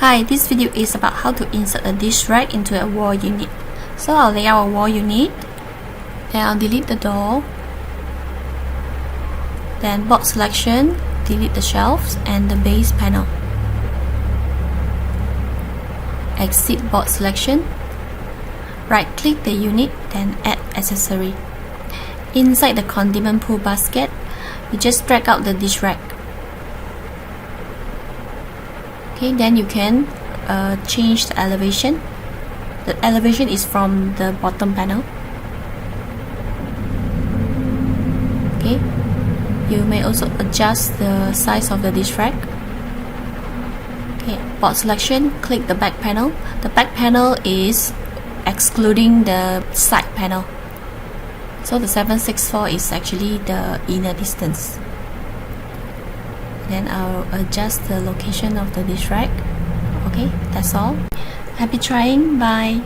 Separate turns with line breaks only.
Hi, this video is about how to insert a dish rack into a wall unit. So I'll lay out a wall unit, then I'll delete the door, then board selection, delete the shelves and the base panel. Exit board selection, right click the unit, then add accessory. Inside the condiment pool basket, you just drag out the dish rack. Okay, then you can change the elevation. The elevation is from the bottom panel. Okay, you may also adjust the size of the dish rack. Okay, board selection, click the back panel. The back panel is excluding the side panel. So the 764 is actually the inner distance. Then I'll adjust the location of the dish rack. Okay, that's all. Happy trying. Bye.